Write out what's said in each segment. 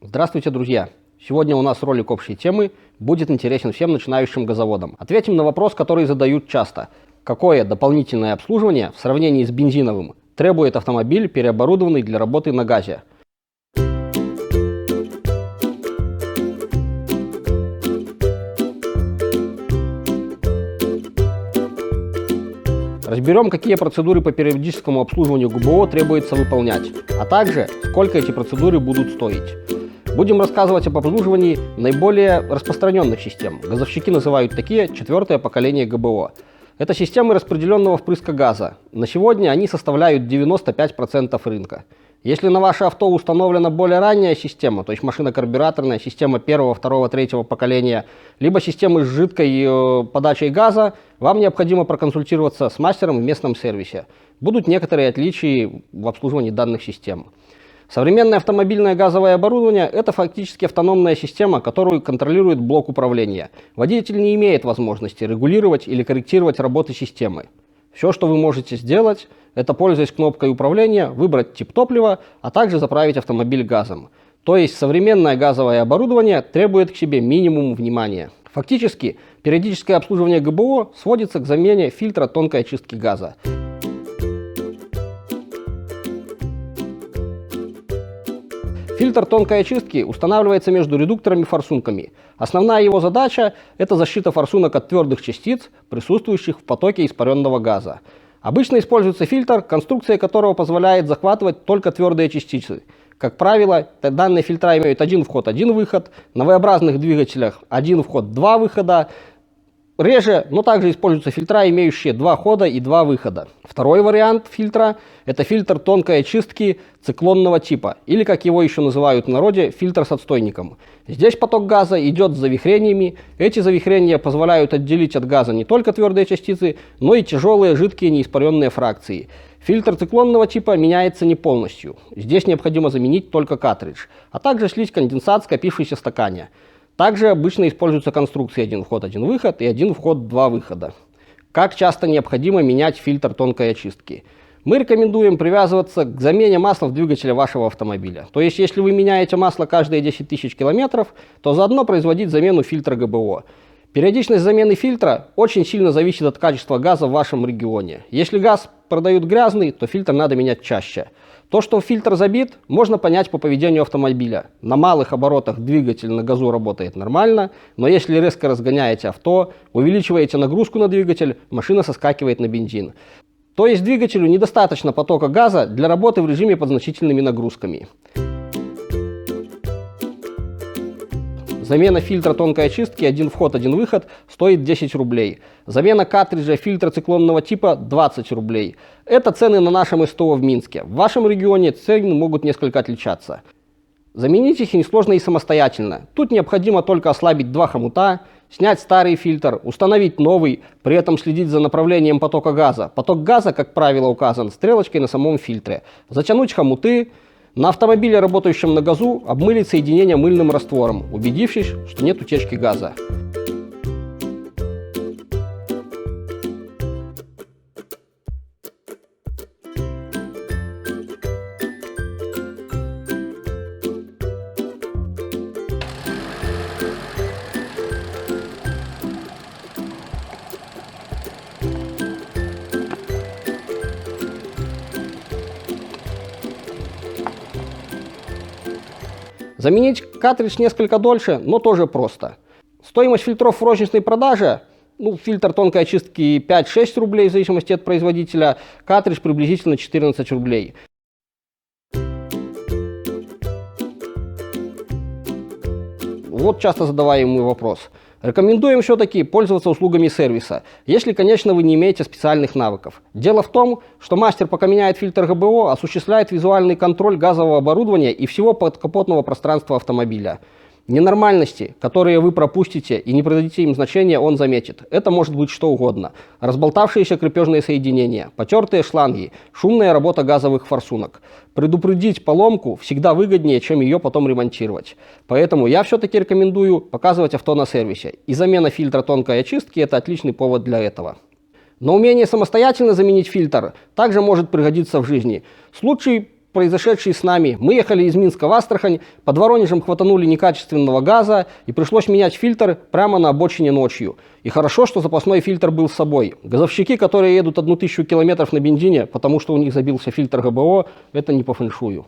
Здравствуйте, друзья! Сегодня у нас ролик общей темы, будет интересен всем начинающим газоводам. Ответим на вопрос, который задают часто. Какое дополнительное обслуживание в сравнении с бензиновым требует автомобиль, переоборудованный для работы на газе? Разберем, какие процедуры по периодическому обслуживанию ГБО требуется выполнять, а также сколько эти процедуры будут стоить. Будем рассказывать об обслуживании наиболее распространенных систем. Газовщики называют такие четвертое поколение ГБО. Это системы распределенного впрыска газа. На сегодня они составляют 95% рынка. Если на ваше авто установлена более ранняя система, то есть машинокарбюраторная система первого, второго, третьего поколения, либо системы с жидкой подачей газа, вам необходимо проконсультироваться с мастером в местном сервисе. Будут некоторые отличия в обслуживании данных систем. Современное автомобильное газовое оборудование – это фактически автономная система, которую контролирует блок управления. Водитель не имеет возможности регулировать или корректировать работы системы. Все, что вы можете сделать, это, пользуясь кнопкой управления, выбрать тип топлива, а также заправить автомобиль газом. То есть современное газовое оборудование требует к себе минимум внимания. Фактически, периодическое обслуживание ГБО сводится к замене фильтра тонкой очистки газа. Фильтр тонкой очистки устанавливается между редукторами и форсунками. Основная его задача – это защита форсунок от твердых частиц, присутствующих в потоке испаренного газа. Обычно используется фильтр, конструкция которого позволяет захватывать только твердые частицы. Как правило, данные фильтра имеют один вход, один выход, на V-образных двигателях один вход, два выхода. Реже, но также используются фильтра, имеющие два хода и два выхода. Второй вариант фильтра – это фильтр тонкой очистки циклонного типа, или, как его еще называют в народе, фильтр с отстойником. Здесь поток газа идет с завихрениями. Эти завихрения позволяют отделить от газа не только твердые частицы, но и тяжелые, жидкие, неиспаренные фракции. Фильтр циклонного типа меняется не полностью. Здесь необходимо заменить только картридж, а также слить конденсат, скопившийся в стакане. Также обычно используются конструкции один вход, один выход и один вход, два выхода. Как часто необходимо менять фильтр тонкой очистки? Мы рекомендуем привязываться к замене масла в двигателе вашего автомобиля. То есть, если вы меняете масло каждые 10 тысяч километров, то заодно производить замену фильтра ГБО. Периодичность замены фильтра очень сильно зависит от качества газа в вашем регионе. Если газ продают грязный, то фильтр надо менять чаще. То, что фильтр забит, можно понять по поведению автомобиля. На малых оборотах двигатель на газу работает нормально, но если резко разгоняете авто, увеличиваете нагрузку на двигатель, машина соскакивает на бензин. То есть двигателю недостаточно потока газа для работы в режиме под значительными нагрузками. Замена фильтра тонкой очистки один вход, один выход стоит 10 рублей. Замена картриджа фильтра циклонного типа 20 рублей. Это цены на нашем СТО в Минске. В вашем регионе цены могут несколько отличаться. Заменить их несложно и самостоятельно. Тут необходимо только ослабить два хомута, снять старый фильтр, установить новый, при этом следить за направлением потока газа. Поток газа, как правило, указан стрелочкой на самом фильтре. Затянуть хомуты. На автомобиле, работающем на газу, обмылить соединение мыльным раствором, убедившись, что нет утечки газа. Заменить картридж несколько дольше, но тоже просто. Стоимость фильтров в розничной продаже, фильтр тонкой очистки 5-6 рублей в зависимости от производителя, картридж приблизительно 14 рублей. Вот часто задаваемый вопрос. Рекомендуем все-таки пользоваться услугами сервиса, если, конечно, вы не имеете специальных навыков. Дело в том, что мастер, пока меняет фильтр ГБО, осуществляет визуальный контроль газового оборудования и всего подкапотного пространства автомобиля. Ненормальности, которые вы пропустите и не придадите им значения, он заметит. Это может быть что угодно. Разболтавшиеся крепежные соединения, потертые шланги, шумная работа газовых форсунок. Предупредить поломку всегда выгоднее, чем ее потом ремонтировать. Поэтому я все-таки рекомендую показывать авто на сервисе. И замена фильтра тонкой очистки – это отличный повод для этого. Но умение самостоятельно заменить фильтр также может пригодиться в жизни. Случай произошедший с нами. Мы ехали из Минска в Астрахань, под Воронежем хватанули некачественного газа и пришлось менять фильтр прямо на обочине ночью. И хорошо, что запасной фильтр был с собой. Газовщики, которые едут 1000 километров на бензине, потому что у них забился фильтр ГБО, это не по фэншую.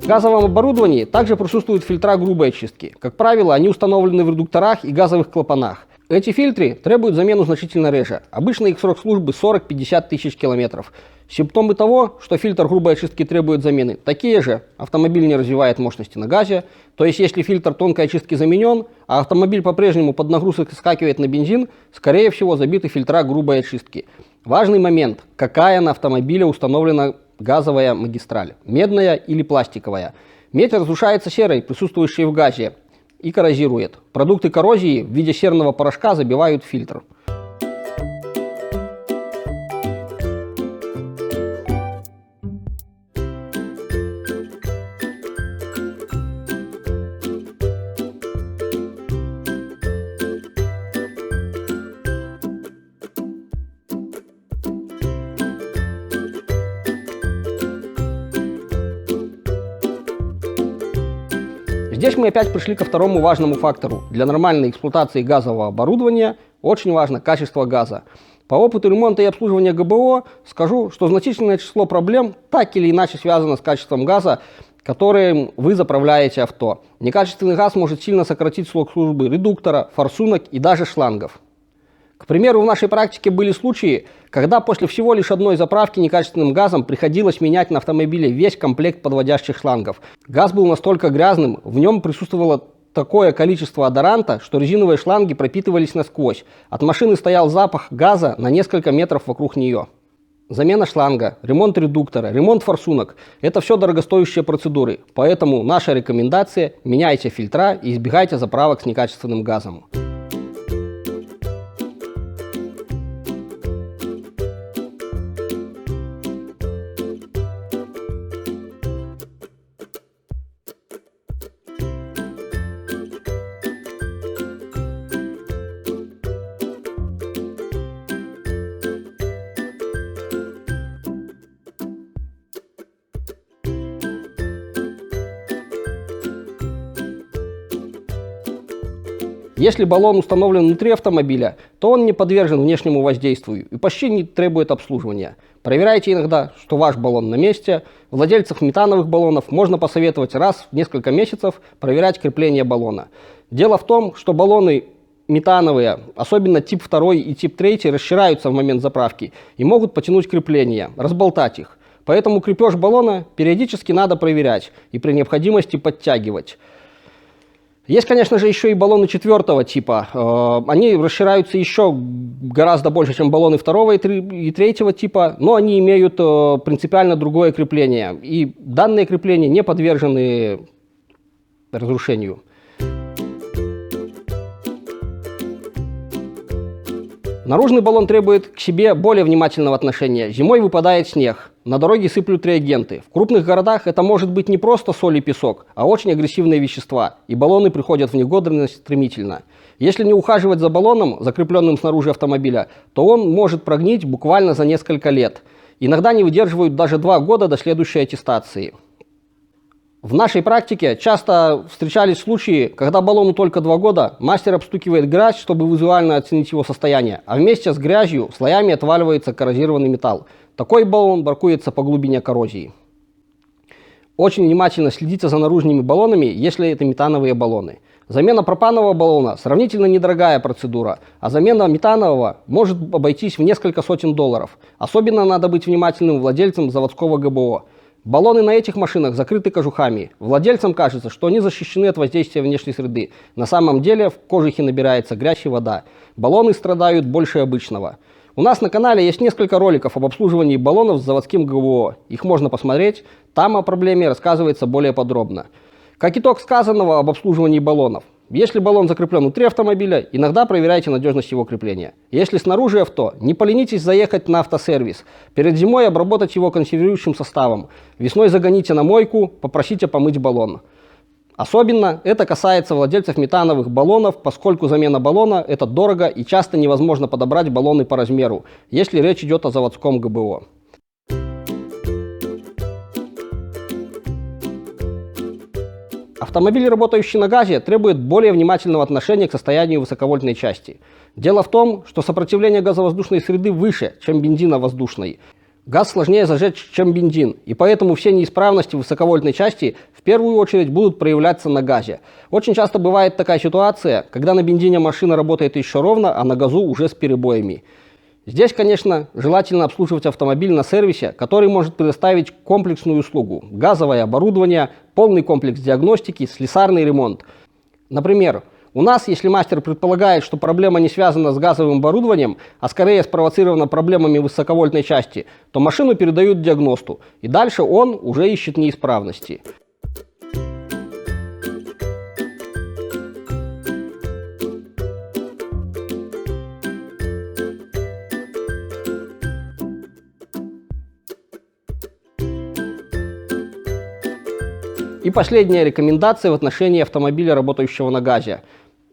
В газовом оборудовании также присутствуют фильтра грубой очистки. Как правило, они установлены в редукторах и газовых клапанах. Эти фильтры требуют замену значительно реже. Обычно их срок службы 40-50 тысяч километров. Симптомы того, что фильтр грубой очистки требует замены, такие же. Автомобиль не развивает мощности на газе. То есть, если фильтр тонкой очистки заменен, а автомобиль по-прежнему под нагрузкой скакивает на бензин, скорее всего забиты фильтра грубой очистки. Важный момент, какая на автомобиле установлена газовая магистраль, медная или пластиковая. Медь разрушается серой, присутствующей в газе, и коррозирует. Продукты коррозии в виде серного порошка забивают фильтр. Здесь мы опять пришли ко второму важному фактору. Для нормальной эксплуатации газового оборудования очень важно качество газа. По опыту ремонта и обслуживания ГБО скажу, что значительное число проблем так или иначе связано с качеством газа, которым вы заправляете авто. Некачественный газ может сильно сократить срок службы редуктора, форсунок и даже шлангов. К примеру, в нашей практике были случаи, когда после всего лишь одной заправки некачественным газом приходилось менять на автомобиле весь комплект подводящих шлангов. Газ был настолько грязным, в нем присутствовало такое количество одоранта, что резиновые шланги пропитывались насквозь. От машины стоял запах газа на несколько метров вокруг нее. Замена шланга, ремонт редуктора, ремонт форсунок – это все дорогостоящие процедуры. Поэтому наша рекомендация – меняйте фильтра и избегайте заправок с некачественным газом. Если баллон установлен внутри автомобиля, то он не подвержен внешнему воздействию и почти не требует обслуживания. Проверяйте иногда, что ваш баллон на месте. Владельцев метановых баллонов можно посоветовать раз в несколько месяцев проверять крепление баллона. Дело в том, что баллоны метановые, особенно тип 2 и тип 3, расширяются в момент заправки и могут потянуть крепление, разболтать их. Поэтому крепеж баллона периодически надо проверять и при необходимости подтягивать. Есть, конечно же, еще и баллоны 4 типа. Они расширяются еще гораздо больше, чем баллоны 2 и 3 типа, но они имеют принципиально другое крепление. И данные крепления не подвержены разрушению. Наружный баллон требует к себе более внимательного отношения. Зимой выпадает снег, на дороге сыплют реагенты. В крупных городах это может быть не просто соль и песок, а очень агрессивные вещества, и баллоны приходят в негодность стремительно. Если не ухаживать за баллоном, закрепленным снаружи автомобиля, то он может прогнить буквально за несколько лет. Иногда не выдерживают даже 2 года до следующей аттестации. В нашей практике часто встречались случаи, когда баллону только 2 года, мастер обстукивает грязь, чтобы визуально оценить его состояние, а вместе с грязью слоями отваливается коррозированный металл. Такой баллон бракуется по глубине коррозии. Очень внимательно следите за наружными баллонами, если это метановые баллоны. Замена пропанового баллона сравнительно недорогая процедура, а замена метанового может обойтись в несколько сотен долларов. Особенно надо быть внимательным владельцам заводского ГБО. Баллоны на этих машинах закрыты кожухами. Владельцам кажется, что они защищены от воздействия внешней среды. На самом деле в кожухе набирается грязь и вода. Баллоны страдают больше обычного. У нас на канале есть несколько роликов об обслуживании баллонов с заводским ГБО. Их можно посмотреть, там о проблеме рассказывается более подробно. Как итог сказанного об обслуживании баллонов. Если баллон закреплен внутри автомобиля, иногда проверяйте надежность его крепления. Если снаружи авто, не поленитесь заехать на автосервис. Перед зимой обработать его консервирующим составом. Весной загоните на мойку, попросите помыть баллон. Особенно это касается владельцев метановых баллонов, поскольку замена баллона – это дорого и часто невозможно подобрать баллоны по размеру, если речь идет о заводском ГБО. Автомобиль, работающий на газе, требует более внимательного отношения к состоянию высоковольтной части. Дело в том, что сопротивление газовоздушной среды выше, чем бензиновоздушной. Газ сложнее зажечь, чем бензин, и поэтому все неисправности высоковольтной части в первую очередь будут проявляться на газе. Очень часто бывает такая ситуация, когда на бензине машина работает еще ровно, а на газу уже с перебоями. Здесь, конечно, желательно обслуживать автомобиль на сервисе, который может предоставить комплексную услугу – газовое оборудование, полный комплекс диагностики, слесарный ремонт. Например, у нас, если мастер предполагает, что проблема не связана с газовым оборудованием, а скорее спровоцирована проблемами высоковольтной части, то машину передают диагносту, и дальше он уже ищет неисправности. И последняя рекомендация в отношении автомобиля, работающего на газе.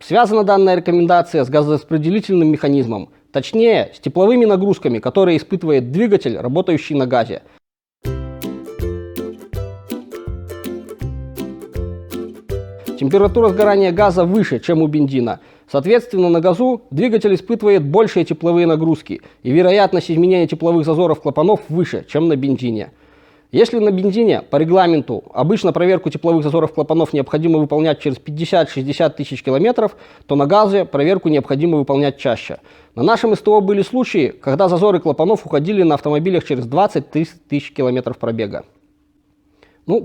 Связана данная рекомендация с газораспределительным механизмом, точнее, с тепловыми нагрузками, которые испытывает двигатель, работающий на газе. Температура сгорания газа выше, чем у бензина. Соответственно, на газу двигатель испытывает большие тепловые нагрузки, и вероятность изменения тепловых зазоров клапанов выше, чем на бензине. Если на бензине по регламенту обычно проверку тепловых зазоров клапанов необходимо выполнять через 50-60 тысяч километров, то на газе проверку необходимо выполнять чаще. На нашем СТО были случаи, когда зазоры клапанов уходили на автомобилях через 20 тысяч километров пробега.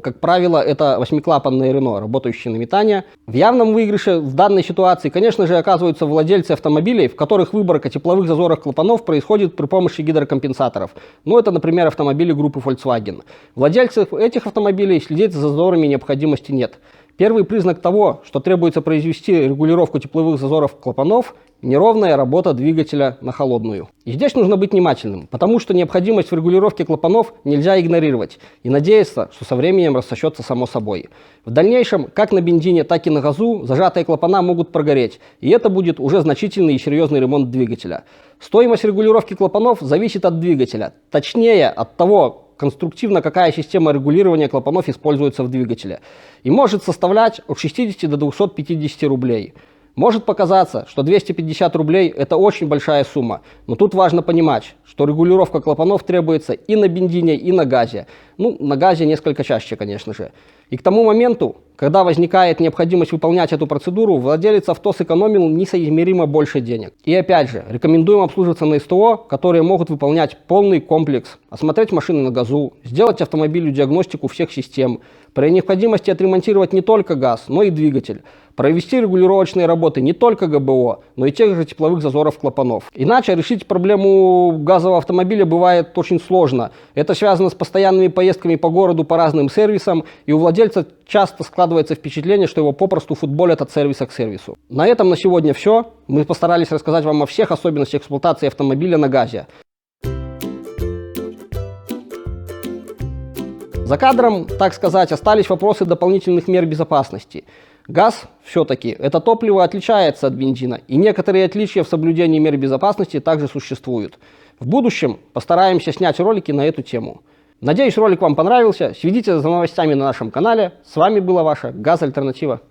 Как правило, это восьмиклапанные Рено, работающие на метане. В явном выигрыше в данной ситуации, конечно же, оказываются владельцы автомобилей, в которых выборка тепловых зазоров клапанов происходит при помощи гидрокомпенсаторов. Это, например, автомобили группы Volkswagen. Владельцев этих автомобилей следить за зазорами необходимости нет. Первый признак того, что требуется произвести регулировку тепловых зазоров клапанов – неровная работа двигателя на холодную. И здесь нужно быть внимательным, потому что необходимость в регулировке клапанов нельзя игнорировать и надеяться, что со временем рассосется само собой. В дальнейшем, как на бензине, так и на газу, зажатые клапана могут прогореть, и это будет уже значительный и серьезный ремонт двигателя. Стоимость регулировки клапанов зависит от двигателя, точнее от того, конструктивно какая система регулирования клапанов используется в двигателе, и может составлять от 60 до 250 рублей. Может показаться, что 250 рублей – это очень большая сумма, но тут важно понимать, что регулировка клапанов требуется и на бензине, и на газе. На газе несколько чаще, конечно же. И к тому моменту, когда возникает необходимость выполнять эту процедуру, владелец авто сэкономил несоизмеримо больше денег. И опять же, рекомендуем обслуживаться на СТО, которые могут выполнять полный комплекс, осмотреть машины на газу, сделать автомобилю диагностику всех систем, при необходимости отремонтировать не только газ, но и двигатель, провести регулировочные работы не только ГБО, но и тех же тепловых зазоров клапанов. Иначе решить проблему газового автомобиля бывает очень сложно. Это связано с постоянными поездками по городу по разным сервисам, и у владельца часто складывается впечатление, что его попросту футболят от сервиса к сервису. На этом на сегодня все. Мы постарались рассказать вам о всех особенностях эксплуатации автомобиля на газе. За кадром, так сказать, остались вопросы дополнительных мер безопасности. Газ все-таки это топливо отличается от бензина, и некоторые отличия в соблюдении мер безопасности также существуют. В будущем постараемся снять ролики на эту тему. Надеюсь, ролик вам понравился. Следите за новостями на нашем канале. С вами была ваша Газальтернатива.